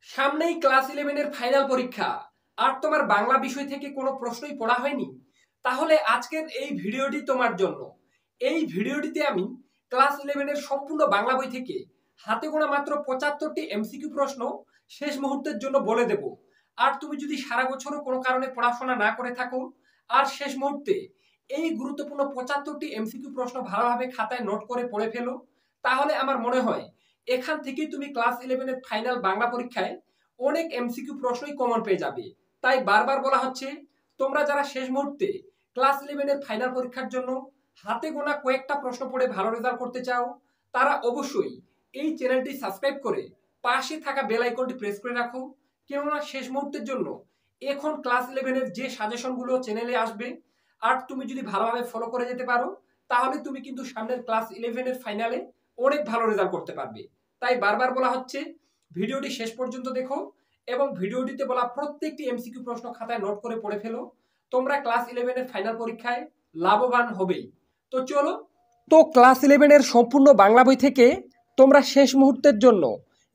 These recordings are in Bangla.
সামনেই ক্লাস 11 এর ফাইনাল পরীক্ষা আর তোমার বাংলা বিষয় থেকে কোনো প্রশ্নই পড়া হয়নি। তাহলে আজকের এই ভিডিওটি তোমার জন্য। এই ভিডিওটিতে আমি ক্লাস 11 এর সম্পূর্ণ বাংলা বই থেকে হাতে গোনা মাত্র 75টি এমসিকিউ প্রশ্ন শেষ মুহূর্তের জন্য বলে দেব। আর তুমি যদি সারা বছরও কোনো কারণে পড়াশোনা না করে থাকো আর শেষ মুহূর্তে এই গুরুত্বপূর্ণ 75টি এমসিকিউ প্রশ্ন ভালোভাবে খাতায় নোট করে পড়ে ফেলো, তাহলে আমার মনে হয় এখান থেকেই তুমি ক্লাস 11 এর ফাইনাল বাংলা পরীক্ষায় অনেক এমসিকিউ প্রশ্নই কমন পেয়ে যাবে। তাই বারবার বলা হচ্ছে, তোমরা যারা শেষ মুহূর্তে ক্লাস 11 এর ফাইনাল পরীক্ষার জন্য হাতে গোনা কয়েকটা প্রশ্ন পড়ে ভালো রেজাল্ট করতে চাও, তারা অবশ্যই এই চ্যানেলটি সাবস্ক্রাইব করে পাশে থাকা বেল আইকনটি প্রেস করে রাখো। কেননা শেষ মুহূর্তের জন্য এখন ক্লাস 11 এর যে সাজেশনগুলো চ্যানেলে আসবে আর তুমি যদি ভালোভাবে ফলো করে যেতে পারো, তাহলে তুমি কিন্তু সামনের ক্লাস 11 এর ফাইনালে অনেক ভালো রেজাল্ট করতে পারবে। তাই বারবার বলা হচ্ছে, ভিডিওটি শেষ পর্যন্ত দেখো এবং ভিডিওটিতে বলা প্রত্যেকটি এমসিকিউ প্রশ্ন খাতায় নোট করে পড়ে ফেলো। তোমরা ক্লাস 11 এর ফাইনাল পরীক্ষায় লাভবান হবেই। তো চলো, ক্লাস 11 এর সম্পূর্ণ বাংলা বই থেকে তোমরা শেষ মুহূর্তের জন্য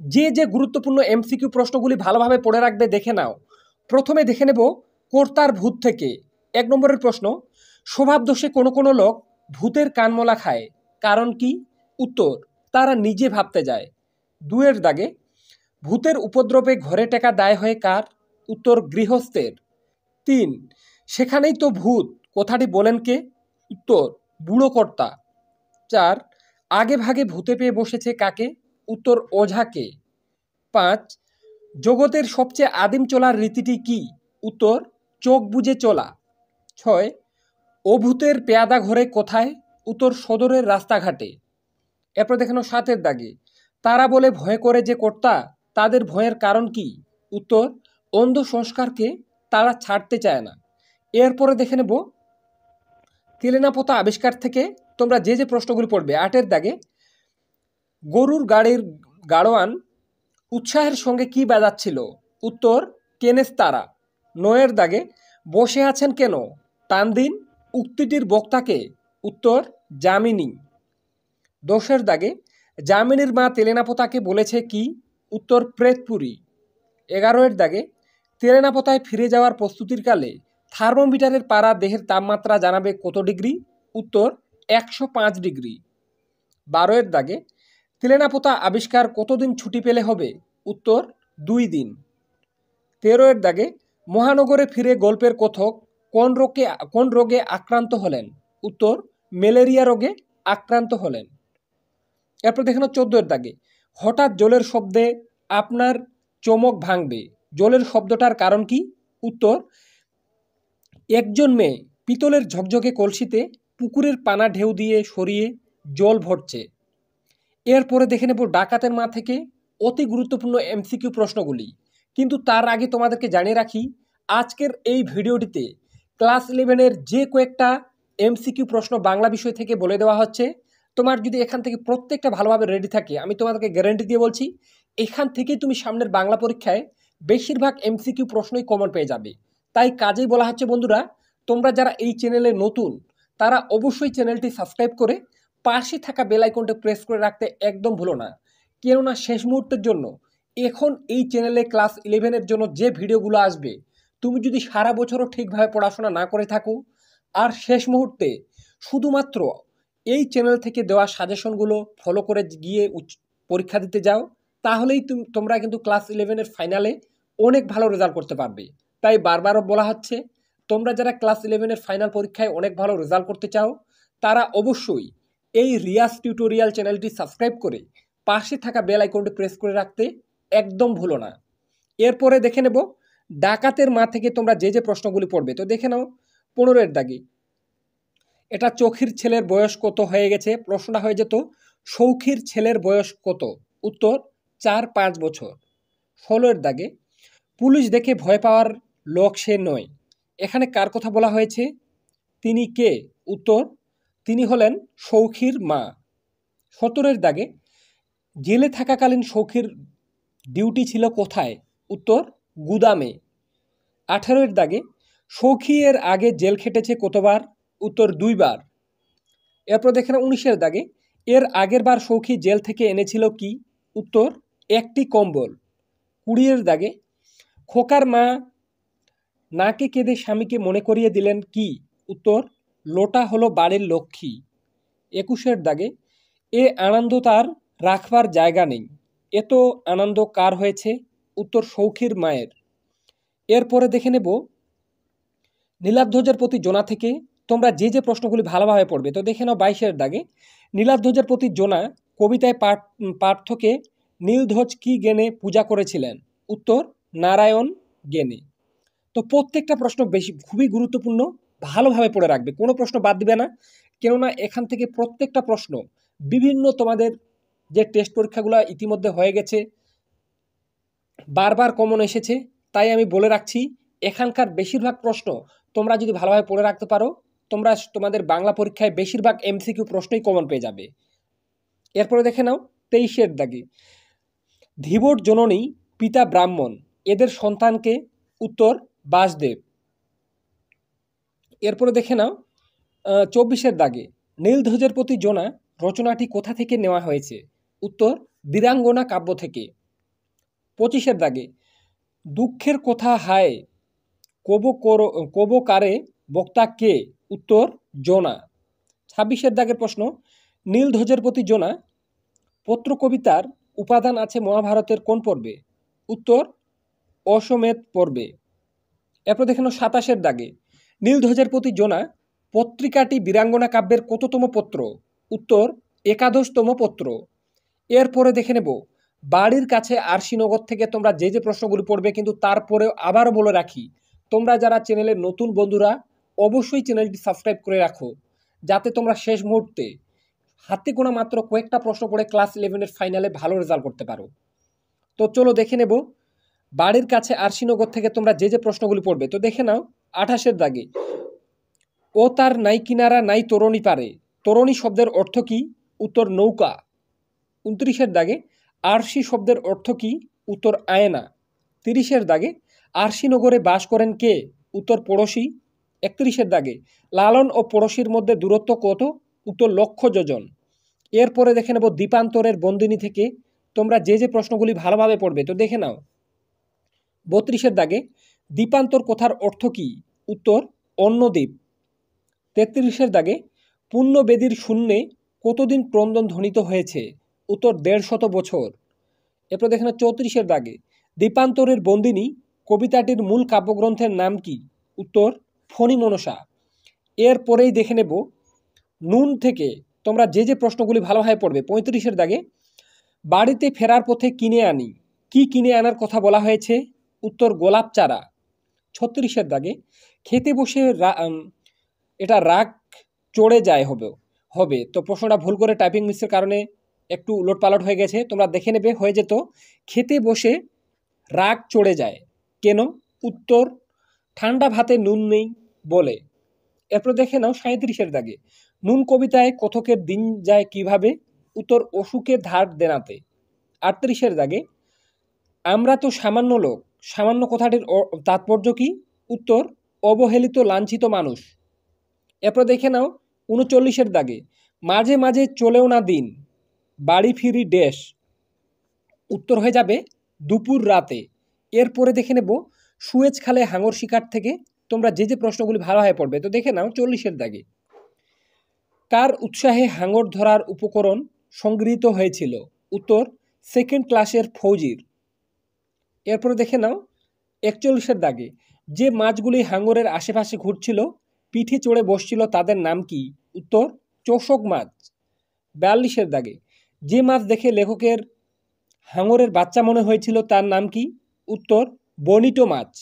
যে যে গুরুত্বপূর্ণ এমসিকিউ প্রশ্নগুলি ভালোভাবে পড়ে রাখবে দেখে নাও। প্রথমে দেখে নেব কর্তার ভূত থেকে। 1 নম্বরের প্রশ্ন, স্বভাব দোষে কোনো কোনো লোক ভূতের কানমলা খায়, কারণ কি? উত্তর, তারা নিজে ভাবতে যায়। 2 এর দাগে, ভূতের উপদ্রবে ঘরে টেকা দায় হয়ে কার? উত্তর, গৃহস্থের। 3, সেখানেই তো ভূত কথাটি বলেন কে? উত্তর, বুড়ো কর্তা। 4, আগে ভাগে ভূতে পেয়ে বসেছে কাকে? উত্তর, ওঝাকে। 5, জগতের সবচেয়ে আদিম চলার রীতিটি কি? উত্তর, চোখ বুজে চলা। 6, অভূতের পেয়াদা ঘরে কোথায়? উত্তর, সদরের রাস্তাঘাটে। এরপর দেখানো 7 এর দাগে, তারা বলে ভয় করে যে কর্তা, তাদের ভয়ের কারণ কি? উত্তর, অন্ধ সংস্কারকে তারা ছাড়তে চায় না। এরপরে দেখে নেব তেলেনাপোতা আবিষ্কার থেকে তোমরা যে যে প্রশ্নগুলি পড়বে। 8 এর দাগে, গরুর গাড়ির গাড়োয়ান উৎসাহের সঙ্গে কি বাজাচ্ছিল? উত্তর, কেনেস তারা। 9 এর দাগে, বসে আছেন কেন? টান দিন। উক্তিটির বক্তাকে? উত্তর, যামিনী। 10 এর দাগে, যামিনীর মা তেলেনাপোতাকে বলেছে কি? উত্তর, প্রেতপুরী। 11 এর দাগে, তেলেনাপোতায় ফিরে যাওয়ার প্রস্তুতির কালে থার্মোমিটারের পারা দেহের তাপমাত্রা জানাবে কত ডিগ্রি? উত্তর, 105 ডিগ্রি। 12 এর দাগে, তেলেনাপোতা আবিষ্কার কতদিন ছুটি পেলে হবে? উত্তর, 2 দিন। 13 এর দাগে, মহানগরে ফিরে গল্পের কথক কোন রোগে আক্রান্ত হলেন? উত্তর, ম্যালেরিয়া রোগে আক্রান্ত হলেন। এরপর দেখেন 14 এর দাগে, হঠাৎ জলের শব্দে আপনার চমক ভাঙবে, জলের শব্দটার কারণ কি? উত্তর, একজন মেয়ে পিতলের ঝকঝকে কলসিতে পুকুরের পানা ঢেউ দিয়ে সরিয়ে জল ভরছে। এরপরে দেখে নেব ডাকাতের মা থেকে অতি গুরুত্বপূর্ণ এমসিকিউ প্রশ্নগুলি। কিন্তু তার আগে তোমাদেরকে জানিয়ে রাখি, আজকের এই ভিডিওটিতে ক্লাস 11-এর যে কয়েকটা এমসিকিউ প্রশ্ন বাংলা বিষয় থেকে বলে দেওয়া হচ্ছে। তোমার যদি এখান থেকে প্রত্যেকটা ভালোভাবে রেডি থাকে, আমি তোমাদেরকে গ্যারান্টি দিয়ে বলছি, এখান থেকেই তুমি সামনের বাংলা পরীক্ষায় বেশিরভাগ এমসিকিউ প্রশ্নই কমন পেয়ে যাবে। তাই কাজেই বলা হচ্ছে বন্ধুরা, তোমরা যারা এই চ্যানেলে নতুন, তারা অবশ্যই চ্যানেলটি সাবস্ক্রাইব করে পাশে থাকা বেল আইকনটা প্রেস করে রাখতে একদম ভুলো না। কেননা শেষ মুহূর্তের জন্য এখন এই চ্যানেলে ক্লাস 11-এর জন্য যে ভিডিওগুলো আসবে, তুমি যদি সারা বছরও ঠিকভাবে পড়াশোনা না করে থাকো আর শেষ মুহূর্তে শুধুমাত্র এই চ্যানেল থেকে দেওয়া সাজেশনগুলো ফলো করে গিয়ে পরীক্ষা দিতে যাও, তাহলেই তোমরা কিন্তু ক্লাস 11-এর ফাইনালে অনেক ভালো রেজাল্ট করতে পারবে। তাই বারবারও বলা হচ্ছে, তোমরা যারা ক্লাস 11-এর ফাইনাল পরীক্ষায় অনেক ভালো রেজাল্ট করতে চাও, তারা অবশ্যই এই রিয়াজ টিউটোরিয়াল চ্যানেলটি সাবস্ক্রাইব করে পাশে থাকা বেল আইকনটি প্রেস করে রাখতে একদম ভুলো না। এরপরে দেখে নেব ডাকাতের মা থেকে তোমরা যে যে প্রশ্নগুলি পড়বে। তো দেখে নাও 15 এর দাগে, এটা চোখির ছেলের বয়স কত হয়ে গেছে? প্রশ্নটা হয়ে যেত, সৌখির ছেলের বয়স কত? উত্তর, 4-5 বছর। 16 এর দাগে, পুলিশ দেখে ভয় পাওয়ার লোক সে নয়, এখানে কার কথা বলা হয়েছে? তিনি কে? উত্তর, তিনি হলেন সৌখির মা। 17 এর দাগে, জেলে থাকাকালীন সৌখির ডিউটি ছিল কোথায়? উত্তর, গুদামে। 18 এর দাগে, সৌখী এর আগে জেল খেটেছে কতবার? উত্তর, 2 বার। এরপর দেখেন 19 এর দাগে, এর আগের বার সৌখী জেল থেকে এনেছিল কি? উত্তর, একটি কম্বল। 20-এর দাগে খোকার মা নাকে কেঁদে স্বামীকে মনে করিয়ে দিলেন কি? উত্তর, লোটা হলো বাড়ির লক্ষ্মী। 21-এর দাগে এ আনন্দ তার রাখবার জায়গা নেই, এত আনন্দ কার হয়েছে? উত্তর, সৌখীর মায়ের। এরপরে দেখে নেব নীলাধ্বজের প্রতি জোনা থেকে তোমরা যে যে প্রশ্নগুলি ভালোভাবে পড়বে। তো দেখে নাও 22-এর দাগে নীলাধ্বজের প্রতি জোনা কবিতায় পার্থকে নীলধ্বজ কি জ্ঞানে পূজা করেছিলেন? উত্তর, নারায়ণ জ্ঞানে। তো প্রত্যেকটা প্রশ্ন খুবই গুরুত্বপূর্ণ, ভালোভাবে পড়ে রাখবে, কোনো প্রশ্ন বাদ দিবে না, কেননা এখান থেকে প্রত্যেকটা প্রশ্ন বিভিন্ন তোমাদের যে টেস্ট পরীক্ষাগুলো ইতিমধ্যে হয়ে গেছে, বারবার কমন এসেছে, তাই আমি বলে রাখছি এখানকার বেশিরভাগ প্রশ্ন তোমরা যদি ভালোভাবে পড়ে রাখতে পারো তোমরা তোমাদের বাংলা পরীক্ষায় বেশিরভাগ এমসিকিউ প্রশ্নই কমন পেয়ে যাবে। এরপরে দেখে নাও 23-এর দাগে ধীবর জননী পিতা ব্রাহ্মণ, এদের সন্তানকে? উত্তর, বাসদেব। এরপরে দেখে নাও 24-এর দাগে নীলধ্বজের প্রতি জোনা রচনাটি কোথা থেকে নেওয়া হয়েছে? উত্তর, বীরাঙ্গনা কাব্য থেকে। 25-এর দাগে দুঃখের কথা হায় কবকারে বক্তা কে? উত্তর, জোনা। 26-এর দাগের প্রশ্ন নীলধ্বজের প্রতি জোনা পত্র কবিতার উপাদান আছে মহাভারতের কোন পর্বে? উত্তর, অশ্বমেধ পর্বে। এরপর দেখে নাও 27-এর দাগে নীলধ্বজের প্রতি জোনা পত্রিকাটি বীরাঙ্গনা কাব্যের কততম পত্র? উত্তর, 11তম পত্র। এরপরে দেখে নেব বাড়ির কাছে আরশিনগর থেকে তোমরা যে যে প্রশ্নগুলি পড়বে, কিন্তু তারপরেও আবারও বলে রাখি তোমরা যারা চ্যানেলের নতুন বন্ধুরা অবশ্যই চ্যানেলটি সাবস্ক্রাইব করে রাখো, যাতে তোমরা শেষ মুহূর্তে হাতে গোনা মাত্র কয়েকটা প্রশ্ন পড়ে ক্লাস 11-এর ফাইনালে ভালো রেজাল্ট করতে পারো। তো চলো দেখে নেব বাড়ির কাছে আরশিনগর থেকে তোমরা যে যে প্রশ্নগুলি পড়বে। তো দেখে নাও 28-এর দাগে ও তার নাই কিনারা নাই তরণী পারে, তরণী শব্দের অর্থ কি? উত্তর, নৌকা। 29-এর দাগে আরশি শব্দের অর্থ কি? উত্তর, আয়না। 30-এর দাগে আরশিনগরে বাস করেন কে? উত্তর, পড়শি। 31-এর দাগে লালন ও পড়শির মধ্যে দূরত্ব কত? উত্তর, লক্ষ যোজন। এরপরে দেখে নেব দ্বীপান্তরের বন্দিনী থেকে তোমরা যে যে প্রশ্নগুলি ভালোভাবে পড়বে। তো দেখে নাও 32-এর দাগে দ্বীপান্তর কথার অর্থ কি? উত্তর, অন্যদ্বীপ। 33-এর দাগে পুণ্যবেদীর শূন্যে কতদিন ক্রন্দন ধ্বনিত হয়েছে? উত্তর, 150 বছর। এরপর দেখে নাও 34-এর দাগে দ্বীপান্তরের বন্দিনী কবিতাটির মূল কাব্যগ্রন্থের নাম কি? উত্তর, ফণী মনসা। এরপরেই দেখে নেব নুন থেকে তোমরা যে যে প্রশ্নগুলি ভালোভাবে পড়বে। 35-এর দাগে বাড়িতে ফেরার পথে কিনে আনি, কি কিনে আনার কথা বলা হয়েছে? উত্তর, গোলাপ চারা। 36-এর দাগে খেতে বসে এটা রাগ চড়ে যায় হবে। তো প্রশ্নটা ভুল করে টাইপিং মিসের কারণে একটু উলটপালট হয়ে গেছে, তোমরা দেখে নেবে, হয়ে যেত খেতে বসে রাগ চড়ে যায় কেন? উত্তর, ঠান্ডা ভাতে নুন নেই বলে। এরপর দেখে নাও 37-এর দাগে নুন কবিতায় কথকের দিন যায় কিভাবে? উত্তর, অসুখে ধার দেনাতে। 38-এর দাগে আমরা তো সামান্য লোক, সামান্য কথাটির তাৎপর্য কি? উত্তর, অবহেলিত লাঞ্ছিত মানুষ। এরপর দেখে নাও 39-এর দাগে মাঝে মাঝে চলেও না দিন, বাড়ি ফিরি ড্যাশ। উত্তর হয়ে যাবে দুপুর রাতে। এরপরে দেখে নেব সুয়েজ খালে হাঙর শিকার থেকে তোমরা যে যে প্রশ্নগুলি ভালোভাবে পড়বে। তো দেখে নাও 40-এর দাগে কার উৎসাহে হাঙর ধরার উপকরণ সংগৃহীত হয়েছিল? উত্তর, সেকেন্ড ক্লাসের ফৌজির। এরপরে দেখে নাও 41-এর দাগে যে মাছগুলি হাঙরের আশেপাশে ঘুরছিল, পিঠে চড়ে বসছিল, তাদের নাম কি? উত্তর, চোষক মাছ। 42-এর দাগে যে মাছ দেখে লেখকের হাঙরের বাচ্চা মনে হয়েছিল, তার নাম কি? উত্তর, বনিটো মাছ।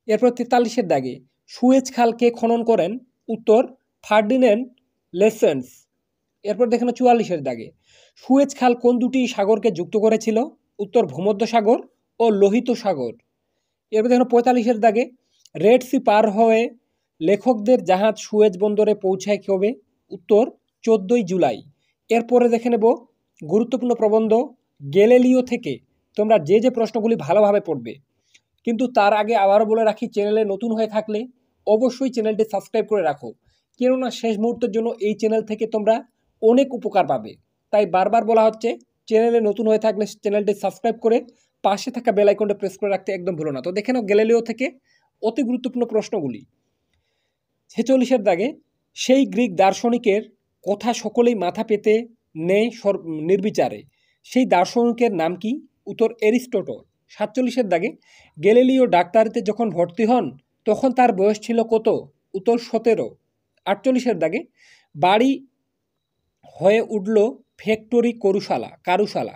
এরপর 43-এর দাগে সুয়েজ খাল কে খনন করেন? উত্তর, ফার্ডিন্যান্ড লেসেন্স। এরপর দেখেন 44-এর দাগে সুয়েজ খাল কোন দুটি সাগরকে যুক্ত করেছিল? উত্তর, ভূমধ্য সাগর ও লোহিত সাগর। এরপর দেখেন 45-এর দাগে রেড সি পার হয়ে লেখকদের জাহাজ সুয়েজ বন্দরে পৌঁছায় কবে? উত্তর, 14 জুলাই। এরপরে দেখে নেব গুরুত্বপূর্ণ প্রবন্ধ গ্যালিলিও থেকে তোমরা যে যে প্রশ্নগুলি ভালোভাবে পড়বে, কিন্তু তার আগে আবারও বলে রাখি চ্যানেলে নতুন হয়ে থাকলে অবশ্যই চ্যানেলটি সাবস্ক্রাইব করে রাখো, কেননা শেষ মুহূর্তের জন্য এই চ্যানেল থেকে তোমরা অনেক উপকার পাবে। তাই বারবার বলা হচ্ছে চ্যানেলে নতুন হয়ে থাকলে চ্যানেলটি সাবস্ক্রাইব করে পাশে থাকা বেল আইকনটা প্রেস করে রাখতে একদম ভুলো না। তো দেখে নাও গ্যালিলিও থেকে অতি গুরুত্বপূর্ণ প্রশ্নগুলি। 46-এর দাগে সেই গ্রিক দার্শনিকের কথা সকলেই মাথা পেতে নেয় নির্বিচারে, সেই দার্শনিকের নাম কি? উত্তর এরিস্টটল। 47-এর দাগে গ্যালিলিও ডাক্তারিতে যখন ভর্তি হন তখন তার বয়স ছিল কত? উত্তর 17। 48-এর দাগে বাড়ি হয়ে উঠল ফ্যাক্টরি কারুশালা,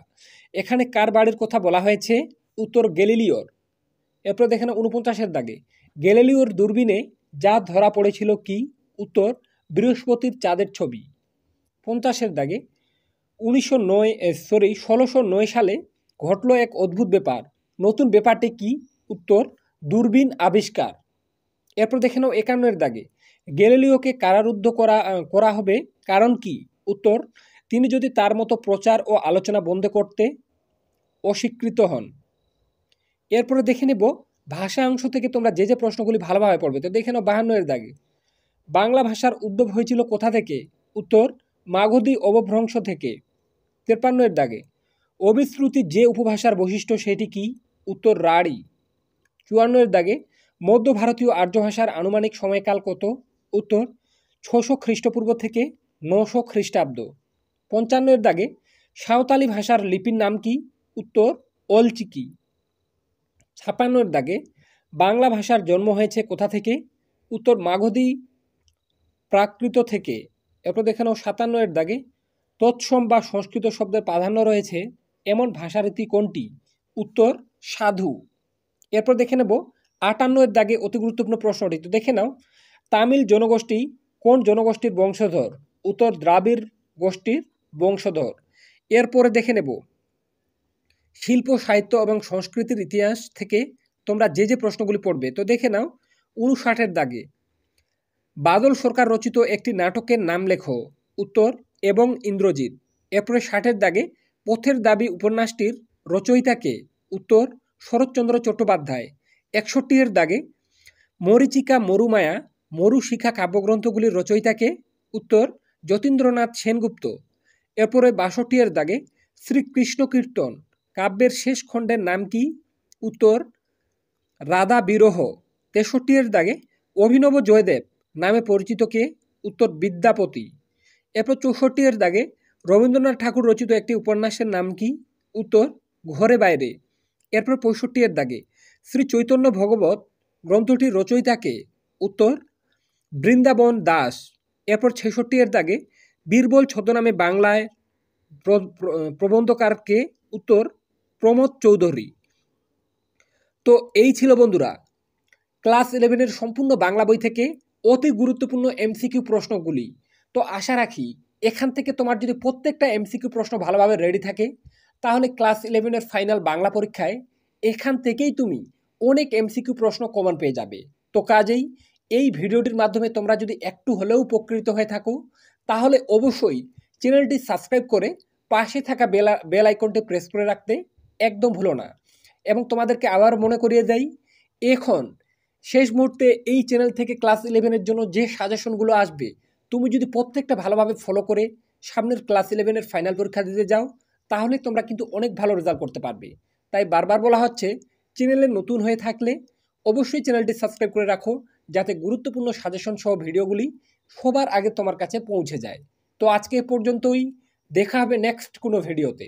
এখানে কার বাড়ির কথা বলা হয়েছে? উত্তর গ্যালিলিওর। এরপর দেখেন 49-এর দাগে গ্যালিলিওর দূরবীনে যা ধরা পড়েছিল কি? উত্তর বৃহস্পতির চাঁদের ছবি। 50-এর দাগে 1609 সালে ঘটল এক অদ্ভুত ব্যাপার, নতুন ব্যাপারটি কি? উত্তর দূরবীন আবিষ্কার। এরপর দেখে নাও 51-এর দাগে গ্যালিলিওকে কারারুদ্ধ করা হবে কারণ কি? উত্তর তিনি যদি তার মতো প্রচার ও আলোচনা বন্ধ করতে অস্বীকৃত হন। এরপরে দেখে নেব ভাষা অংশ থেকে তোমরা যে যে প্রশ্নগুলি ভালোভাবে পড়বে। তো দেখে নাও 52-এর দাগে বাংলা ভাষার উদ্ভব হয়েছিল কোথা থেকে? উত্তর মাগধী অবভ্রংশ থেকে। 53-এর দাগে অবিশ্রুতি যে উপভাষার বৈশিষ্ট্য সেটি কি? উত্তর রাঢ়ী। 54-এর দাগে মধ্য ভারতীয় আর্য ভাষার আনুমানিক সময়কাল কত? উত্তর 600 খ্রিস্টপূর্ব থেকে 900 খ্রিস্টাব্দ। 55-এর দাগে সাঁওতালি ভাষার লিপির নাম কি? উত্তর অলচিকি। 56-এর দাগে বাংলা ভাষার জন্ম হয়েছে কোথা থেকে? উত্তর মাগধী প্রাকৃত থেকে। এরপর দেখে নাও 57-এর দাগে তৎসম বা সংস্কৃত শব্দের প্রাধান্য রয়েছে এমন ভাষারীতি কোনটি? উত্তর সাধু। এরপর দেখে নেব 58-এর দাগে অতি গুরুত্বপূর্ণ প্রশ্নটি। তো দেখে নাও তামিল জনগোষ্ঠী কোন জনগোষ্ঠীর বংশধর? উত্তর দ্রাবিড় গোষ্ঠীর বংশধর। এরপরে দেখে নেব শিল্প সাহিত্য এবং সংস্কৃতির ইতিহাস থেকে তোমরা যে যে প্রশ্নগুলি পড়বে। তো দেখে নাও 59-এর দাগে বাদল সরকার রচিত একটি নাটকের নাম লেখো। উত্তর এবং ইন্দ্রজিৎ। এরপরে 60-এর দাগে পথের দাবি উপন্যাসটির রচয়িতাকে? উত্তর শরৎচন্দ্র চট্টোপাধ্যায়। 61-এর দাগে মরীচিকা মরুমায়া মরুশিখা কাব্যগ্রন্থগুলির রচয়িতাকে? উত্তর যতীন্দ্রনাথ সেনগুপ্ত। এরপরে 62-এর দাগে শ্রীকৃষ্ণ কীর্তন কাব্যের শেষ খণ্ডের নাম কি? উত্তর রাধা বিরহ। 63-এর দাগে অভিনব জয়দেব নামে পরিচিত কে? উত্তর বিদ্যাপতি। এরপর 64-এর দাগে রবীন্দ্রনাথ ঠাকুর রচিত একটি উপন্যাসের নাম কি? উত্তর ঘরে বাইরে। এরপর 65-এর দাগে শ্রী চৈতন্য ভগবত গ্রন্থটির রচয়িতাকে? উত্তর বৃন্দাবন দাস। এরপর 66-এর দাগে বীরবল ছদ্মনামে বাংলায় প্রবন্ধকারকে? উত্তর প্রমোদ চৌধুরী। তো এই ছিল বন্ধুরা ক্লাস 11-এর সম্পূর্ণ বাংলা বই থেকে অতি গুরুত্বপূর্ণ এমসিকিউ প্রশ্নগুলি। তো আশা রাখি এখান থেকে তোমার যদি প্রত্যেকটা এমসিকিউ প্রশ্ন ভালোভাবে রেডি থাকে তাহলে ক্লাস 11-এর ফাইনাল বাংলা পরীক্ষায় এখান থেকেই তুমি অনেক এমসিকিউ প্রশ্ন কমন পেয়ে যাবে। তো কাজেই এই ভিডিওটির মাধ্যমে তোমরা যদি একটু হলেও উপকৃত হয়ে থাকো তাহলে অবশ্যই চ্যানেলটি সাবস্ক্রাইব করে পাশে থাকা বেল আইকনটি প্রেস করে রাখতে একদম ভুলো না। এবং তোমাদেরকে আবার মনে করিয়ে দেই, এখন শেষ মুহূর্তে এই চ্যানেল থেকে ক্লাস 11-এর জন্য যে সাজেশনগুলো আসবে তুমি যদি প্রত্যেকটা ভালোভাবে ফলো করে সামনের ক্লাস 11-এর ফাইনাল পরীক্ষা দিতে যাও তাহলে তোমরা কিন্তু অনেক ভালো রেজাল্ট করতে পারবে। তাই বারবার বলা হচ্ছে চ্যানেলে নতুন হয়ে থাকলে অবশ্যই চ্যানেলটি সাবস্ক্রাইব করে রাখো যাতে গুরুত্বপূর্ণ সাজেশন সহ ভিডিওগুলি সবার আগে তোমার কাছে পৌঁছে যায়। তো আজকে এ পর্যন্তই, দেখা হবে নেক্সট কোনো ভিডিওতে।